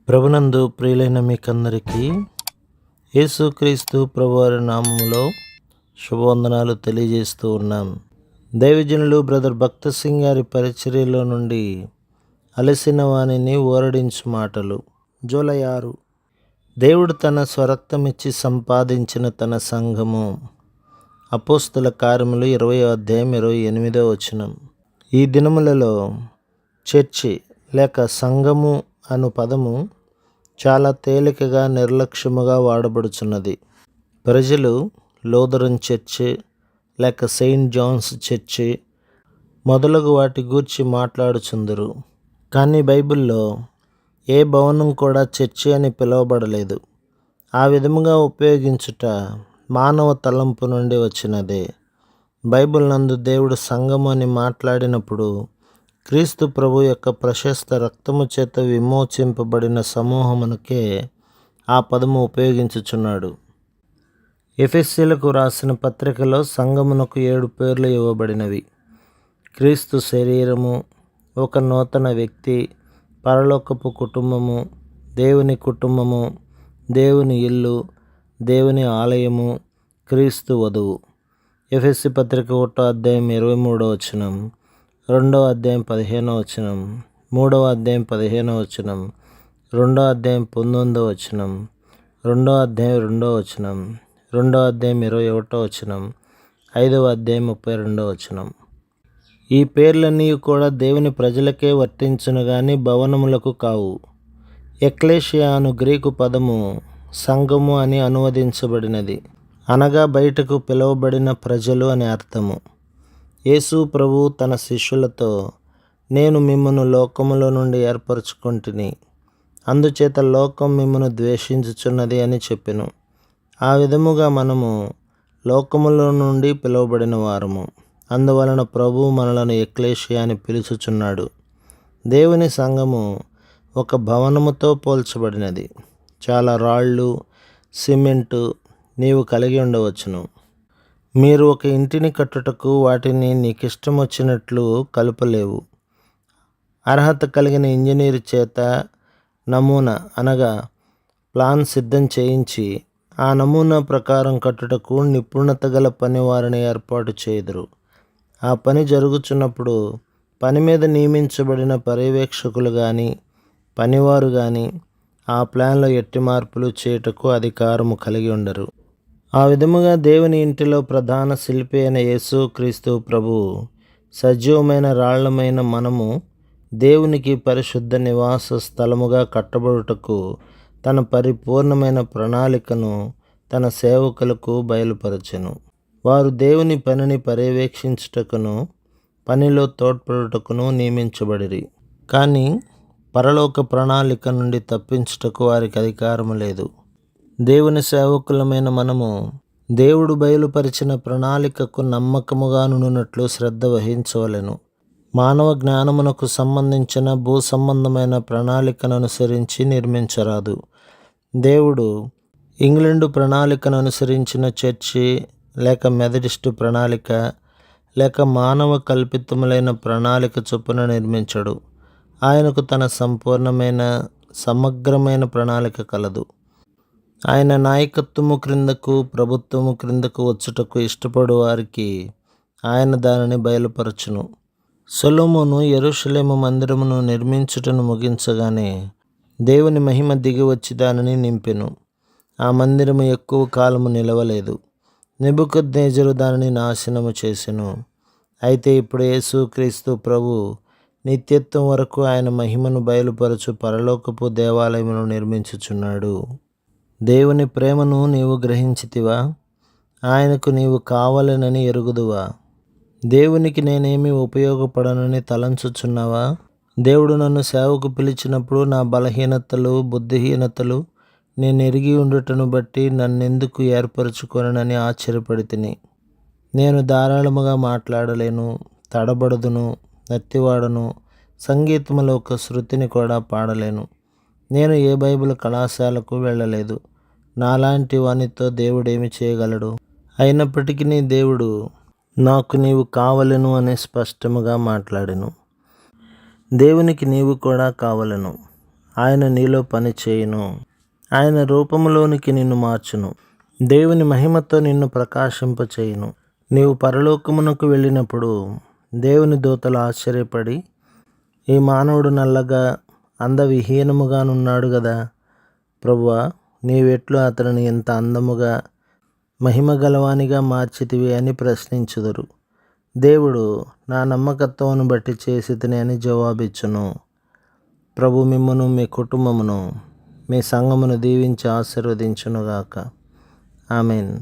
ప్రభునందు ప్రియులైన మీకందరికీ యేసుక్రీస్తు ప్రభువారి నామములో శుభవందనాలు తెలియజేస్తూ ఉన్నాం. దైవజనులు బ్రదర్ భక్త సింగ్ గారి పరిచర్యలో నుండి అలసిన వాణిని ఓరడించు మాటలు. జూలై 6. దేవుడు తన స్వరక్తమిచ్చి సంపాదించిన తన సంఘము. అపోస్తల కార్యములు 20వ అధ్యాయం 28వ వచనం. ఈ దినములలో చర్చి లేక సంఘము అను పదము చాలా తేలికగా నిర్లక్ష్యముగా వాడబడుచున్నది. ప్రజలు లూథరన్ చర్చి లేక సెయింట్ జాన్స్ చర్చి మొదలగు వాటి గూర్చి మాట్లాడుచుందరు. కానీ బైబిల్లో ఏ భవనం కూడా చర్చి అని పిలువబడలేదు. ఆ విధముగా ఉపయోగించుట మానవ తలంపు నుండి వచ్చినదే. బైబిల్ నందు దేవుడు సంఘము అని మాట్లాడినప్పుడు క్రీస్తు ప్రభు యొక్క ప్రశస్త రక్తము చేత విమోచింపబడిన సమూహమునకే ఆ పదము ఉపయోగించుచున్నాడు. ఎఫెసీయులకు రాసిన పత్రికలో సంఘమునకు 7 పేర్లు ఇవ్వబడినవి. క్రీస్తు శరీరము, ఒక నూతన వ్యక్తి, పరలోకపు కుటుంబము, దేవుని కుటుంబము, దేవుని ఇల్లు, దేవుని ఆలయము, క్రీస్తు వధువు. ఎఫెసీ పత్రిక 1వ అధ్యాయం 23వ వచనం, 2వ అధ్యాయం 15వ వచనం, 3వ అధ్యాయం 15వ వచనం, 2వ అధ్యాయం 19వ వచనం, 2వ అధ్యాయం 2వ వచనం, 2వ అధ్యాయం 21వ వచనం, 5వ అధ్యాయం 32వ వచనం. ఈ పేర్లన్నీ కూడా దేవుని ప్రజలకే వర్తించును గాని భవనములకు కావు. ఎక్లేషియా అను గ్రీకు పదము సంఘము అని అనువదించబడినది. అనగా బయటకు పిలువబడిన ప్రజలు అని అర్థము. యేసు ప్రభు తన శిష్యులతో, నేను మిమ్మును లోకములో నుండి ఏర్పరచుకొంటిని, అందుచేత లోకం మిమ్మును ద్వేషించుచున్నది అని చెప్పెను. ఆ విధముగా మనము లోకములో నుండి పిలువబడిన వారము. అందువలన ప్రభు మనలను ఎక్లేషియా అని పిలుచుచున్నాడు. దేవుని సంఘము ఒక భవనముతో పోల్చబడినది. చాలా రాళ్ళు, సిమెంటు నీవు కలిగి ఉండవచ్చును. మీరు ఒక ఇంటిని కట్టుటకు వాటిని నీకిష్టం వచ్చినట్లు కలపలేవు. అర్హత కలిగిన ఇంజనీరు చేత నమూనా అనగా ప్లాన్ సిద్ధం చేయించి ఆ నమూనా ప్రకారం కట్టుటకు నిపుణత గల పనివారిని ఏర్పాటు చేయుదురు. ఆ పని జరుగుచున్నప్పుడు పని మీద నియమించబడిన పర్యవేక్షకులు కానీ పనివారు కానీ ఆ ప్లాన్లో ఎట్టి మార్పులు చేయుటకు అధికారము కలిగి ఉండరు. ఆ విధముగా దేవుని ఇంటిలో ప్రధాన శిల్పి అయిన యేసు క్రీస్తు ప్రభు సజీవమైన రాళ్లమైన మనము దేవునికి పరిశుద్ధ నివాస స్థలముగా కట్టబడుటకు తన పరిపూర్ణమైన ప్రణాళికను తన సేవకులకు బయలుపరచెను. వారు దేవుని పనిని పర్యవేక్షించుటకును పనిలో తోడ్పడుటకును నియమించబడిరి. కానీ పరలోక ప్రణాళిక నుండి తప్పించుటకు వారికి అధికారము లేదు. దేవుని సేవకులమైన మనము దేవుడు బయలుపరిచిన ప్రణాళికకు నమ్మకముగా నుండినట్లు శ్రద్ధ వహించవలెను. మానవ జ్ఞానమునకు సంబంధించిన భూ సంబంధమైన ప్రణాళికను అనుసరించి నిర్మించరాదు. దేవుడు ఇంగ్లండు ప్రణాళికను అనుసరించిన చర్చి లేక మెథడిస్టు ప్రణాళిక లేక మానవ కల్పితములైన ప్రణాళిక చొప్పున నిర్మించడు. ఆయనకు తన సంపూర్ణమైన సమగ్రమైన ప్రణాళిక కలదు. ఆయన నాయకత్వము క్రిందకు ప్రభుత్వము క్రిందకు వచ్చుటకు ఇష్టపడు వారికి ఆయన దానిని బయలుపరచును. సొలొమోను యెరూషలేము మందిరమును నిర్మించుటను ముగించగానే దేవుని మహిమ దిగి వచ్చి దానిని నింపెను. ఆ మందిరము ఎక్కువ కాలము నిలవలేదు. నెబుకద్నెజరు దానిని నాశనము చేసెను. అయితే ఇప్పుడు యేసుక్రీస్తు ప్రభు నిత్యత్వం వరకు ఆయన మహిమను బయలుపరచు పరలోకపు దేవాలయమును నిర్మించుచున్నాడు. దేవుని ప్రేమను నీవు గ్రహించితివా? ఆయనకు నీవు కావలెనని ఎరుగుదువా? దేవునికి నేనేమి ఉపయోగపడనని తలంచుచున్నావా? దేవుడు నన్ను సేవకు పిలిచినప్పుడు నా బలహీనతలు, బుద్ధిహీనతలు నేను ఎరిగి ఉండుటను బట్టి నన్నెందుకు ఏర్పరచుకొనని ఆశ్చర్యపడితిని. నేను ధారాళముగా మాట్లాడలేను, తడబడుదును, నత్తివాడను, సంగీతములో ఒక శృతిని కూడా పాడలేను. నేను ఏ బైబిల్ కళాశాలకు వెళ్ళలేదు. నాలాంటి వానితో దేవుడేమి చేయగలడు? అయినప్పటికీ దేవుడు నాకు నీవు కావలెను అని స్పష్టముగా మాట్లాడెను. దేవునికి నీవు కూడా కావలెను. ఆయన నీలో పని చేయును. ఆయన రూపములోనికి నిన్ను మార్చును. దేవుని మహిమతో నిన్ను ప్రకాశింపచేయును. నీవు పరలోకమునకు వెళ్ళినప్పుడు దేవుని దూతలు ఆశ్చర్యపడి, ఈ మానవుడు నల్లగా అందవిహీనముగానున్నాడు గదా, ప్రభువా, నీవెట్లు అతనిని ఇంత అందముగా మహిమ గలవానిగా మార్చితివి అని ప్రశ్నించుదురు. దేవుడు, నా నమ్మకత్వమును బట్టి చేసితిని అని జవాబిచ్చును. ప్రభు మిమ్మును, మీ కుటుంబమును, మీ సంఘమును దీవించి ఆశీర్వదించునుగాక. ఆమేన్.